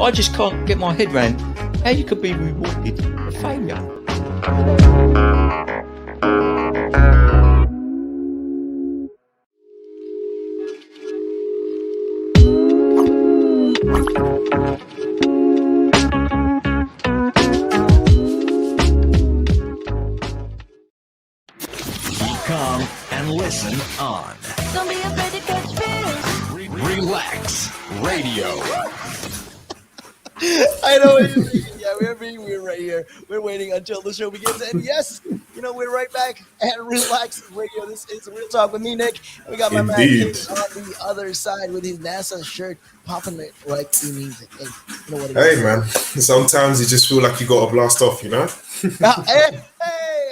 I just can't get my head round how you could be rewarded for failure. Come and listen on. Don't be afraid to catch fish. Relax Radio. I know what you mean. Yeah, we're being weird right here. We're waiting until the show begins. And yes, we're right back at Relax Radio. This is Real Talk with me, Nick. We got my man Kingz on the other side with his NASA shirt, popping it like he means it. Hey, you know what it is. Hey, man. Sometimes you just feel like you got to blast off, hey,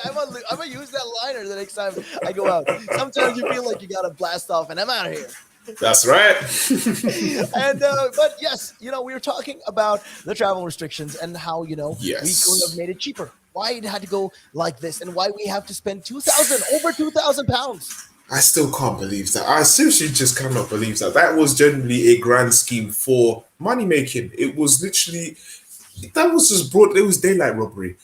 I'm gonna use that liner the next time I go out. Sometimes you feel like you got to blast off, and I'm out of here. That's right. And but yes, we were talking about the travel restrictions and how we could have made it cheaper. Why it had to go like this, and why we have to spend over 2,000 pounds. I still can't believe that. I seriously just cannot believe that. That was generally a grand scheme for money making. It was literally. That was just broad. It was daylight robbery.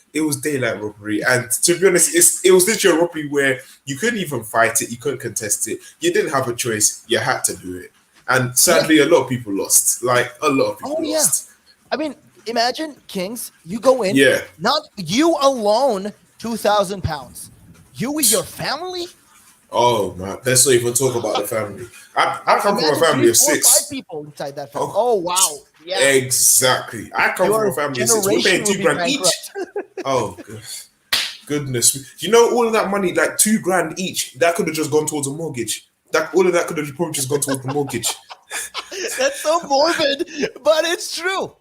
And to be honest, it was literally a robbery where you couldn't even fight it. You couldn't contest it. You didn't have a choice. You had to do it. And sadly, a lot of people lost. Lost. I mean, imagine, Kingz, you go in. Yeah. Not you alone, 2,000 pounds. You with your family? Oh, man. Let's not even talk about the family. I come from a family of 6. 5 people inside that family. Oh wow. Yeah. Exactly. I come from a family of 6. We're paying $2,000 each. Oh, goodness. All of that money, like $2,000 each, that could have just gone towards a mortgage. All of that could have probably just gone towards the mortgage. That's so morbid, but it's true.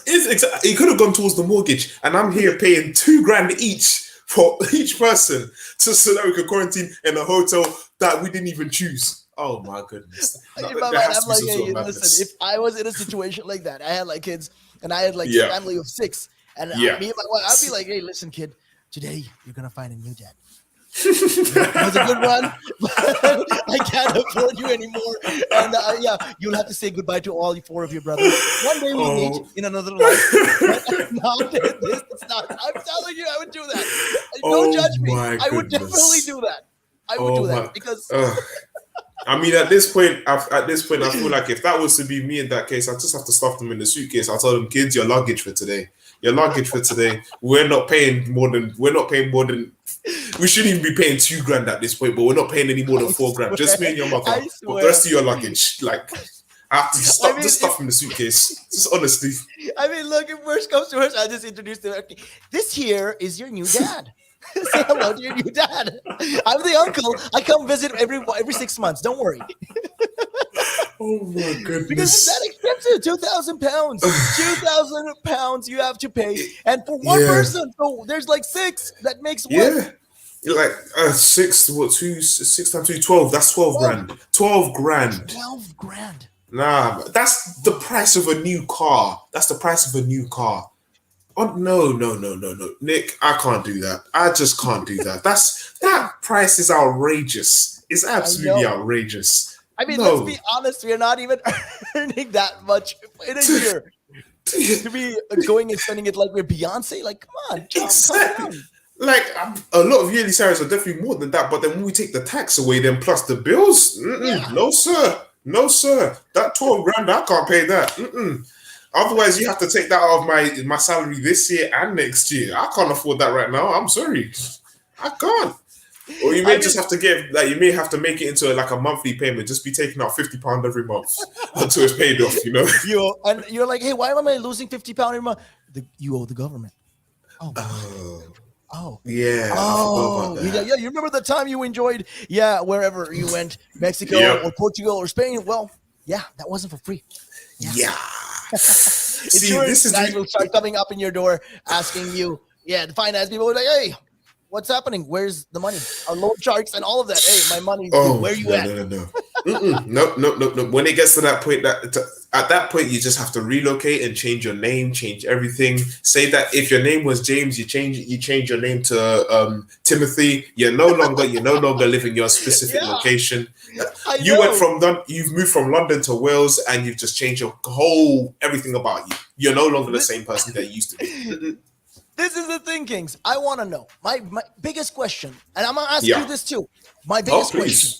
It could have gone towards the mortgage, and I'm here paying $2,000 each for each person so that we could quarantine in a hotel that we didn't even choose. Oh my goodness! In my mind, I'm like, hey, listen. If I was in a situation like that, I had like kids, and I had like a family of 6, and me and my wife, I'd be like, hey, listen, kid, today you're gonna find a new dad. It was a good run, but I can't afford you anymore. And you'll have to say goodbye to all 4 of your brothers. One day we'll meet in another life. But not in this. It's not. I'm telling you, I would do that. Don't judge me. I would definitely do that. I would do that because. I mean, at this point, I feel like if that was to be me in that case, I just have to stuff them in the suitcase. I'll tell them, kids, your luggage for today. We're not paying more than. We shouldn't even be paying $2,000 at this point, but we're not paying any more than $4,000. Just me and your mother. But the rest of your luggage, I have to stuff in the suitcase. Just honestly. I mean, look, if worst comes to worst, I'll just introduce them. Okay, this here is your new dad. Say hello to your new dad. I'm the uncle. I come visit every 6 months. Don't worry. Oh my goodness! Because it's that expensive. 2,000 pounds. 2,000 pounds you have to pay, and for one person, so there's like 6. That makes what? Yeah. Like 6. What? 6 times 2, 12. That's $12,000. $12,000. $12,000. Nah, that's the price of a new car. Oh, no. Nick, I can't do that. I just can't do that. That price is outrageous. It's absolutely outrageous. I mean, let's be honest. We are not even earning that much in a year to be going and spending it like we're Beyonce. Like, come on. Exactly. Like, a lot of yearly salaries are definitely more than that. But then when we take the tax away, then plus the bills, no, sir. That $12,000, I can't pay that. Otherwise, you have to take that out of my salary this year and next year. I can't afford that right now. I'm sorry, I can't. Or you may have to make it into a monthly payment. Just be taking out £50 every month until it's paid off. And you're like, hey, why am I losing £50 every month? You owe the government. Oh. Yeah. Oh, yeah. You remember the time you enjoyed, wherever you went, Mexico or Portugal or Spain? Well, that wasn't for free. Yeah. See, this is guys will start coming up in your door asking you, the finance people will be like, hey, what's happening? Where's the money? Our loan sharks and all of that. Hey, my money. Where are you at? No. No. When it gets to that point, at that point you just have to relocate and change your name, change everything. Say that if your name was James, you change your name to Timothy. You're no longer living in your specific location. You've moved from London to Wales, and you've just changed your whole everything about you. You're no longer the same person that you used to be. This is the thing, Kingz. I want to know my biggest question, and I'm gonna ask you this too. My biggest question: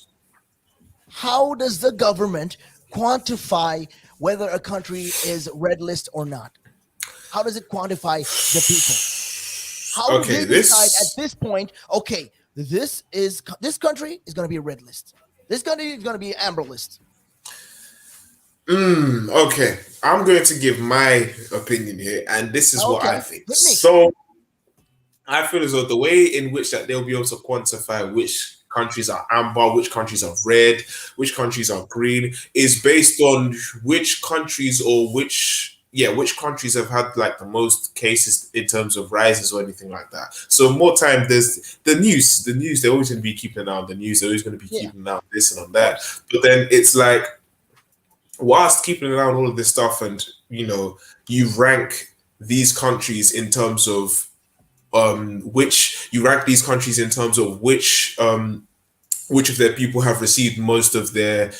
how does the government quantify whether a country is red list or not? How does it quantify the people? How do they decide at this point? Okay, this country is going to be a red list. This country is going to be an amber list. Okay, I'm going to give my opinion here, and this is what I think. So, I feel as though the way in which that they'll be able to quantify which countries are amber, which countries are red, which countries are green, is based on which countries which countries have had like the most cases in terms of rises or anything like that. So more time, there's the news, they're always going to be keeping an eye on the news, they're always going to be keeping an eye on this and on that. But then it's like, whilst keeping an eye on all of this stuff, and you rank these countries in terms of which of their people have received most of their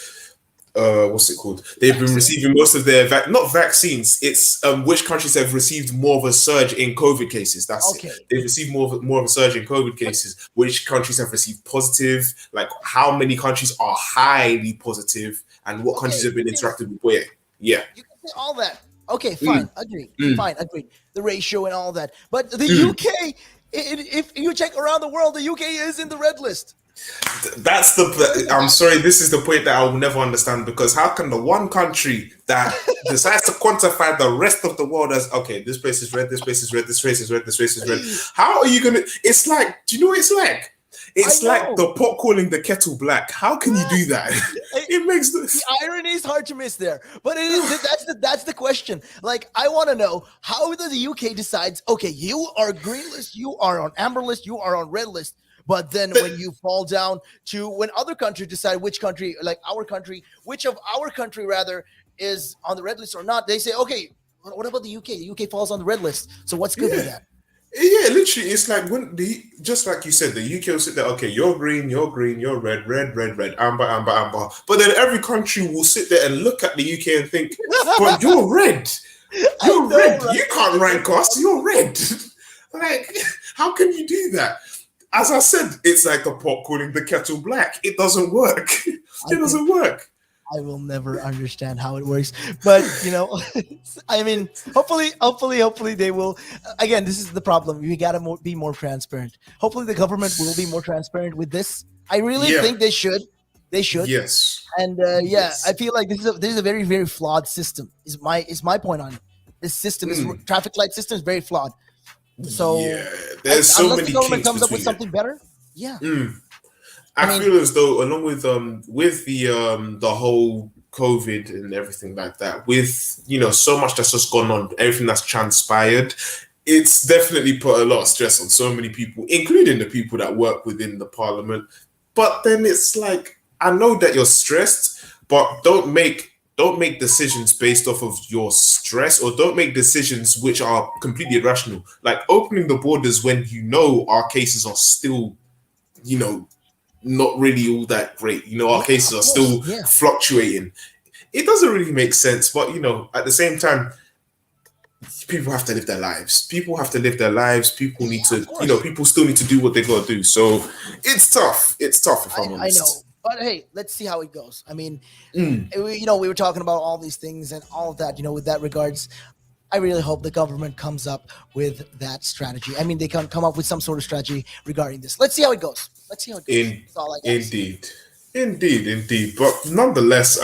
they've been receiving most of their not vaccines, it's which countries have received more of a surge in COVID cases. That's it. They've received more of a surge in COVID cases. Which countries have received positive, like how many countries are highly positive, and what countries have been interacted with where. Yeah, you can say all that. Okay, fine, agreed. Fine, agreed. The ratio and all that. But the UK, if you check around the world, the UK is in the red list. I'm sorry, this is the point that I will never understand, because how can the one country that decides to quantify the rest of the world as, okay, this place is red, this place is red, this place is red, this place is red. How are you gonna, it's like, do you know what it's like? It's like the pot calling the kettle black. How can you do that? It makes the irony is hard to miss there, but it is that's the question. Like, I want to know, how does the UK decides? Okay, you are green list, you are on amber list, you are on red list. But then when you fall down to when other countries decide which country, like our country, which of our country rather is on the red list or not, they say, okay, what about the UK? The UK falls on the red list. So what's good with that? Yeah, literally, it's like just like you said, the UK will sit there, okay, you're green, you're red, amber. But then every country will sit there and look at the UK and think, but you're red. You're red. Right? You can't rank us. You're red. Like, how can you do that? As I said, it's like the pot calling the kettle black. It doesn't work. It doesn't work. I will never understand how it works, but I mean, hopefully they will. Again, this is the problem. We gotta be more transparent. Hopefully, the government will be more transparent with this. I really think they should. They should. Yes. And yes. I feel like this is a very, very flawed system. Is my point on it. This system is traffic light system is very flawed. So there's so many. Unless the government comes up with something better. Yeah. I feel as though, along with the whole COVID and everything like that, with so much that's just gone on, everything that's transpired, it's definitely put a lot of stress on so many people, including the people that work within the parliament. But then it's like, I know that you're stressed, but don't make decisions based off of your stress, or don't make decisions which are completely irrational. Like opening the borders when our cases are still, not really all that great. Our cases are still fluctuating. It doesn't really make sense, but at the same time, people have to live their lives. People need to, people still need to do what they got to do. So it's tough. If I'm honest. I know. But hey, let's see how it goes. I mean, we were talking about all these things and all of that, with that regards. I really hope the government comes up with that strategy. I mean, they can come up with some sort of strategy regarding this. Let's see how it goes. That's all I guess. Indeed. But nonetheless,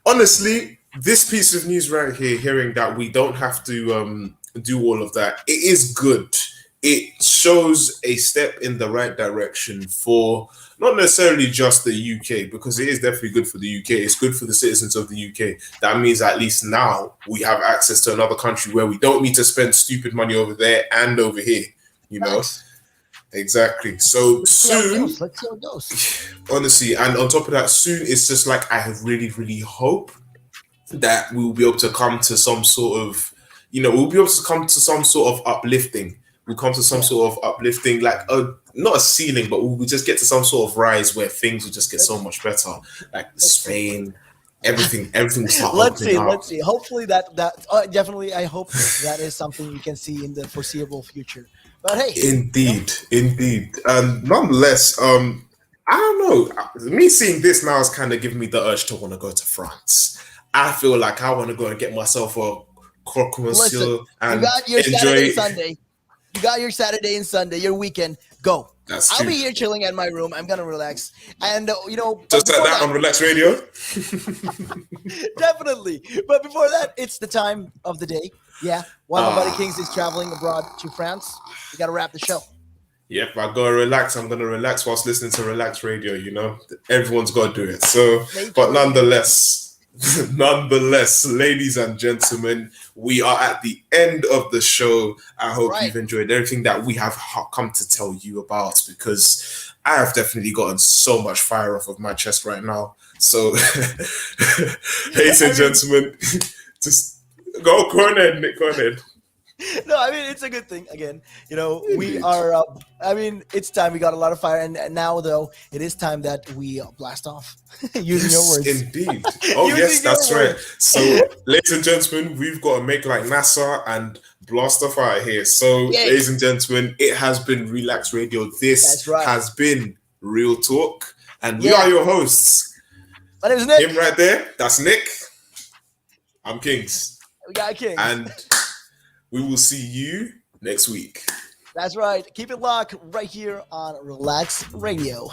honestly, this piece of news right here, hearing that we don't have to do all of that, it is good. It shows a step in the right direction for not necessarily just the UK, because it is definitely good for the UK. It's good for the citizens of the UK. That means at least now we have access to another country where we don't need to spend stupid money over there and over here, Exactly. So Let's see how it soon, goes. Let's see how it goes. honestly, and on top of that, soon it's just like I really, really hope that we'll be able to come to some sort of, we'll be able to come to some sort of uplifting. We'll come to some sort of uplifting, like not a ceiling, but we'll just get to some sort of rise where things will just get so much better. Like Spain, everything will start opening up. Let's see. Hopefully that definitely. I hope that is something you can see in the foreseeable future. But hey, Indeed. And nonetheless, I don't know. Me seeing this now is kind of giving me the urge to want to go to France. I feel like I want to go and get myself a croque monsieur and you got your enjoy. Saturday, Sunday. You got your Saturday and Sunday, your weekend. Go. I'll be here chilling at my room. I'm gonna relax, and just like that on Relaks Radio. Definitely. But before that, it's the time of the day. Yeah, while my buddy Kingz is traveling abroad to France, we gotta wrap the show. Yep, I gotta relax. I'm gonna relax whilst listening to Relaks Radio. Everyone's gotta do it. So, but nonetheless, ladies and gentlemen, we are at the end of the show. I hope you've enjoyed everything that we have come to tell you about, because I have definitely gotten so much fire off of my chest right now. So, ladies and gentlemen, just go ahead, Nick. Go ahead. No, I mean, it's a good thing. Again, we are, it's time. We got a lot of fire. And now, though, it is time that we blast off using your words. Indeed. Oh, yes, that's right. So, ladies and gentlemen, we've got to make like NASA and blast off out here. So, ladies and gentlemen, it has been Relaks Radio. This has been Real Talk. And we are your hosts. My name is Nick. Him right there, that's Nick. I'm Kingz. We got Kingz. And we will see you next week. That's right. Keep it locked right here on Relaks Radio.